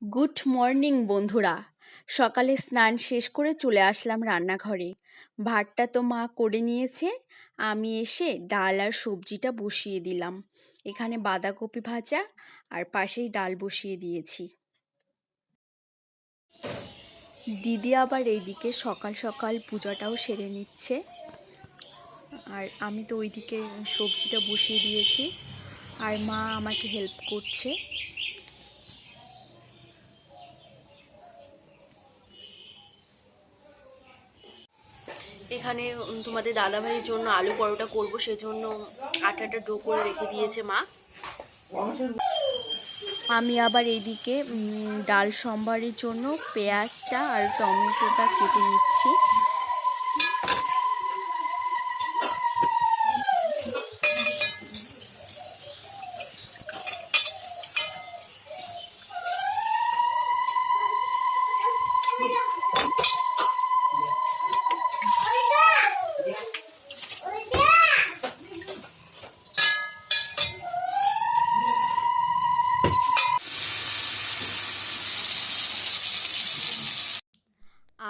Good morning বন্ধুরা। সকালে স্নান শেষ করে চলে আসলাম রান্নাঘরে। ভাতটা তো মা করে নিয়েছে, আমি এসে ডাল আর সবজিটা বসিয়ে দিলাম। এখানে বাঁধাকপি ভাজা আর পাশেই ডাল বসিয়ে দিয়েছি। দিদি আবার এইদিকে সকাল সকাল পূজাটাও সেরে নিচ্ছে, আর আমি তো ওইদিকে সবজিটা বসিয়ে দিয়েছি, আর মা আমাকে হেল্প করছে। এখানে তোমাদের দাদাভাইয়ের জন্য আলু পরোটা করব, সেজন্য আটাটা ডো করে রেখে দিয়েছে মা। আমি আবার এইদিকে ডাল সম্বারের জন্য পেঁয়াজটা আর টমেটোটা কেটে নিচ্ছি।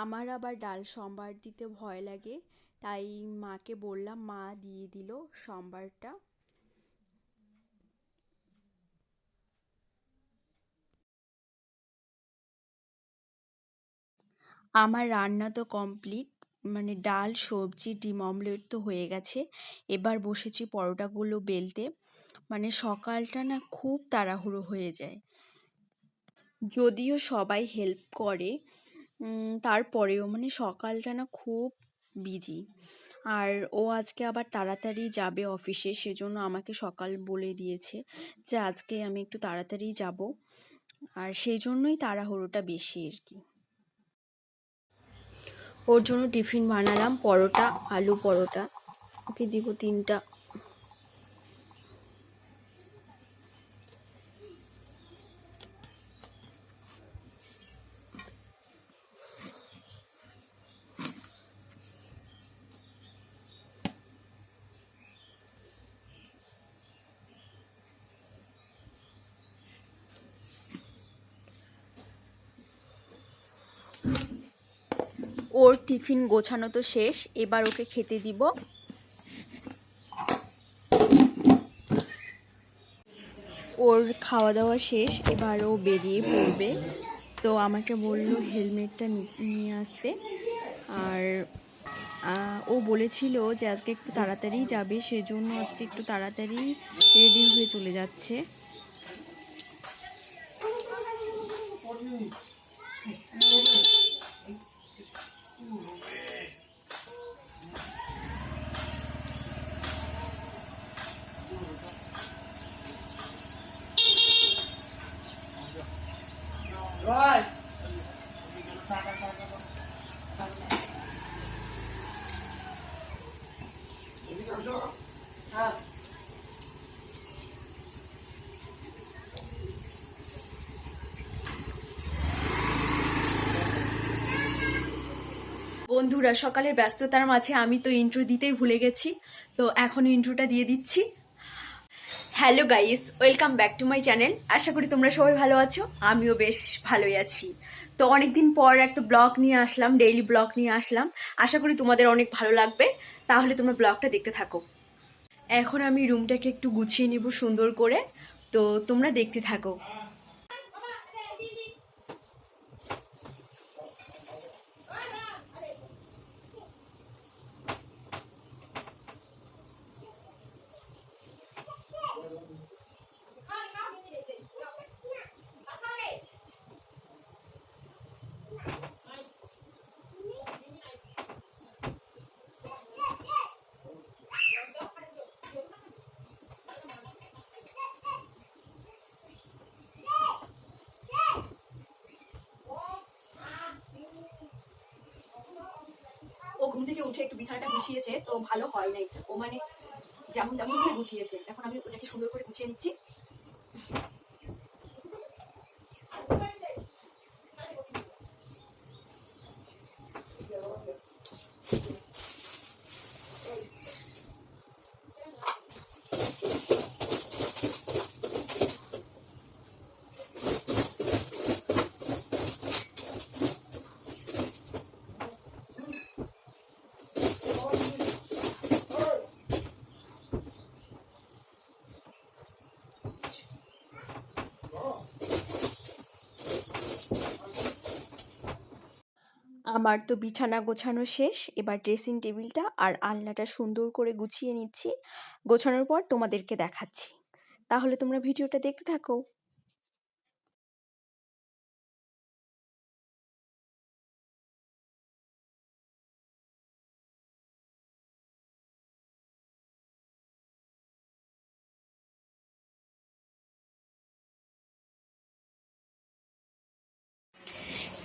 আমার আবার ডাল সম্বার দিতে ভয় লাগে, তাই মাকে বললাম, মা দিয়ে দিল সম্বারটা। আমার রান্না তো কমপ্লিট, মানে ডাল সবজি ডিম অমলেট তো হয়ে গেছে। এবার বসেছি পরোটাগুলো বেলতে। মানে সকালটা না খুব তাড়াহুড়ো হয়ে যায়, যদিও সবাই হেল্প করে, তারপরেও মানে সকালটা না খুব বিজি। আর ও আজকে আবার তাড়াতাড়ি যাবে অফিসে, সেজন্য আমাকে সকাল বলে দিয়েছে যে আজকে আমি একটু তাড়াতাড়ি যাব, আর সেই জন্যই তাড়াহুড়োটা বেশি আর কি। ওর জন্য টিফিন বানালাম পরোটা, আলু পরোটা। ওকে দিব 3টা। ওর টিফিন গোছানো তো শেষ, এবার ওকে খেতে দিব। ওর খাওয়া দাওয়া শেষ, এবার ও বেরিয়ে পড়বে। তো আমাকে বলল হেলমেটটা নিয়ে আসতে। আর ও বলেছিল যে আজকে একটু তাড়াতাড়ি যাবে, সেজন্য আজকে একটু তাড়াতাড়ি রেডি হয়ে চলে যাচ্ছে। বন্ধুরা, সকালের ব্যস্ততার মাঝে আমি তো ইন্ট্রো দিতেই ভুলে গেছি, তো এখন ইন্ট্রোটা দিয়ে দিচ্ছি। Hello guys, welcome back to my channel. আশা করি তোমরা সবাই ভালো আছো, আমিও বেশ ভালোই আছি। তো অনেকদিন পর একটা ব্লগ নিয়ে আসলাম, ডেইলি ব্লগ নিয়ে আসলাম। আশা করি তোমাদের অনেক ভালো লাগবে, তাহলে তোমরা ব্লগটা দেখতে থাকো। এখন আমি রুমটাকে একটু গুছিয়ে নিব সুন্দর করে, তো তোমরা দেখতে থাকো। ও ঘুম থেকে উঠে একটু বিছানাটা গুছিয়েছে, তো ভালো হয় নাই। ও মানে যেমন তেমন করে গুছিয়েছে, এখন আমি ওটাকে সুন্দর করে গুছিয়ে নিচ্ছি। আমার তো বিছানা গোছানো শেষ, এবার ড্রেসিং টেবিলটা আর আলনাটা সুন্দর করে গুছিয়ে নিচ্ছি। গোছানোর পর তোমাদেরকে দেখাচ্ছি। তাহলে তোমরা ভিডিওটা দেখতে থাকো।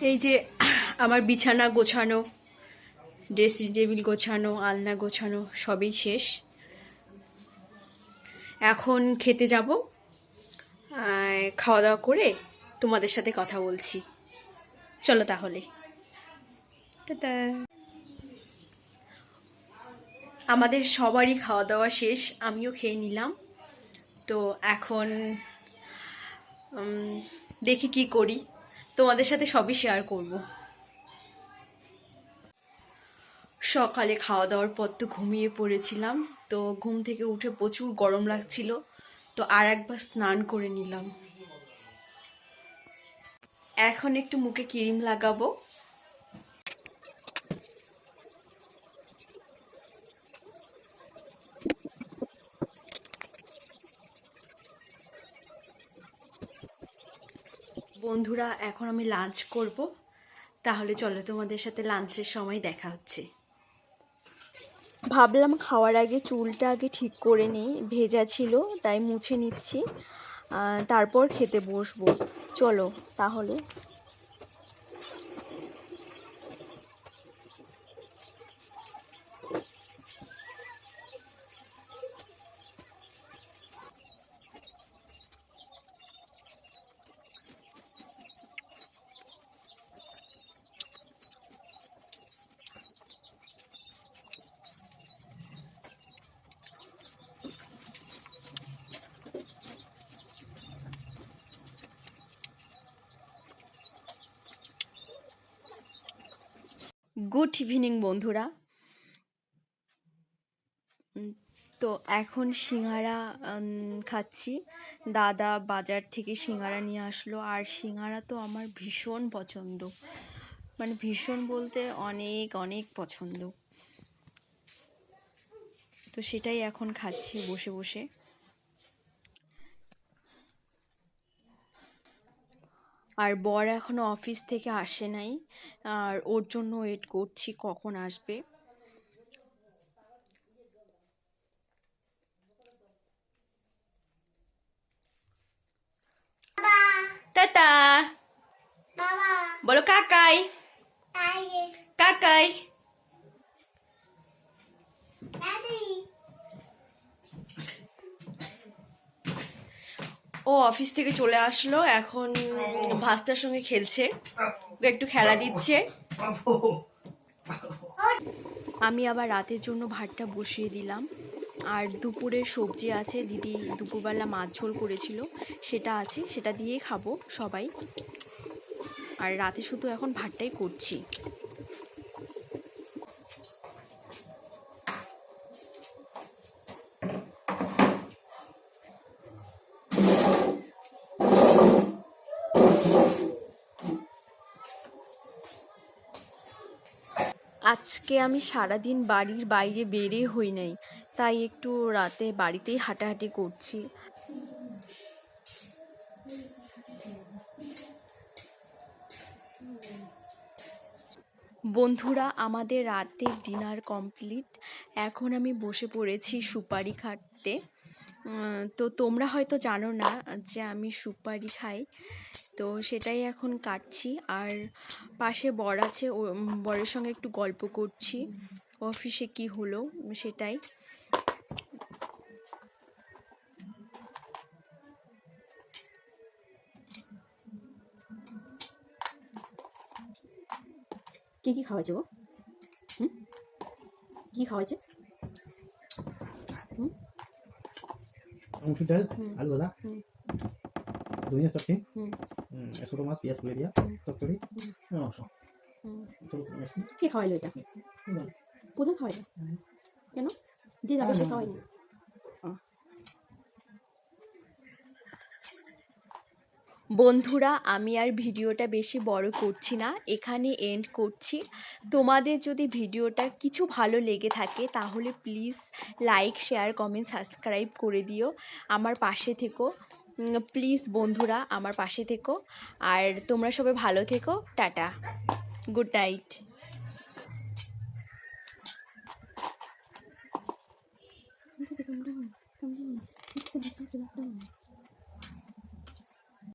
এই যে আমার বিছানা গোছানো, ড্রেসিং টেবিল গোছানো, আলনা গোছানো সবই শেষ। এখন খেতে যাব। খাওয়া দাওয়া করে তোমাদের সাথে কথা বলছি। চলো তাহলে। টাটা। আমাদের সবারই খাওয়া দাওয়া শেষ, আমিও খেয়ে নিলাম। তো এখন দেখি কি করি, তোমাদের সাথে সবই শেয়ার করব। সকালে খাওয়া দাওয়ার পর তো ঘুমিয়ে পড়েছিলাম, তো ঘুম থেকে উঠে প্রচুর গরম লাগছিল, তো আর একবার স্নান করে নিলাম। এখন একটু মুখে ক্রিম লাগাবো। বন্ধুরা, এখন আমি লাঞ্চ করব। তাহলে চলো, তোমাদের সাথে লাঞ্চের সময় দেখা হচ্ছে। ভাবলাম খাওয়ার আগে চুলটা আগে ঠিক করে নিই, ভেজা ছিল তাই মুছে নিচ্ছি, তারপর খেতে বসবো। চলো তাহলে। গুড ইভিনিং বন্ধুরা। তো এখন সিঙ্গারা খাচ্ছি। দাদা বাজার থেকে সিঙ্গারা নিয়ে আসলো, আর সিঙ্গারা তো আমার ভীষণ পছন্দ, মানে ভীষণ বলতে অনেক অনেক পছন্দ। তো সেটাই এখন খাচ্ছি বসে বসে। আর বর এখনো অফিস থেকে আসে নাই, আর ওর জন্য ওয়েট করছি কখন আসবে। টাটা। বলো কাকাই। কাকাই। ও অফিস থেকে চলে আসলো, এখন ভাস্তার সঙ্গে খেলছে, ওকে একটু খেলা দিচ্ছে। আমি আবার রাতের জন্য ভাতটা বসিয়ে দিলাম, আর দুপুরের সবজি আছে, দিদি দুপুরবেলা মাছ ঝোল করেছিল, সেটা আছে, সেটা দিয়েই খাবো সবাই। আর রাতে শুধু এখন ভাতটাই করছি। আজকে আমি সারাদিন বাড়ির বাইরে বেরিয়ে হই নাই, তাই একটু রাতে বাড়িতেই হাঁটাহাঁটি করছি। বন্ধুরা, আমাদের রাতের ডিনার কমপ্লিট। এখন আমি বসে পড়েছি সুপারি খাটতে। তো তোমরা হয়তো জানো না যে আমি সুপারি খাই, তো সেটাই এখন কাটছি। আর পাশে বর আছে, বরের সঙ্গে একটু গল্প করছি, অফিসে কি হলো সেটাই। কি কি খাওয়াইছে গো? কি খাওয়াইছে? মুসুর ডাল, আলু ভাজা, ধনিয়া চটনি, ছোটো মাছ, পেঁয়াজ করে দিয়া চচ্চড়ি, মাংস। কে খাওয়াইলো এটা? প্রধান খাওয়াইলো? কেন? যে যাবে সে খাওয়াইনি? বন্ধুরা, আমি আর ভিডিওটা বেশি বড় করছি না, এখানে এন্ড করছি। তোমাদের যদি ভিডিওটা কিছু ভালো লেগে থাকে তাহলে please like, share, comment, subscribe করে দিও। আমার পাশে থেকো প্লিজ বন্ধুরা, আমার পাশে থেকো। আর তোমরা সবাই ভালো থেকো। Tata, good night. Calm down. Calm down. It's the best of luck down.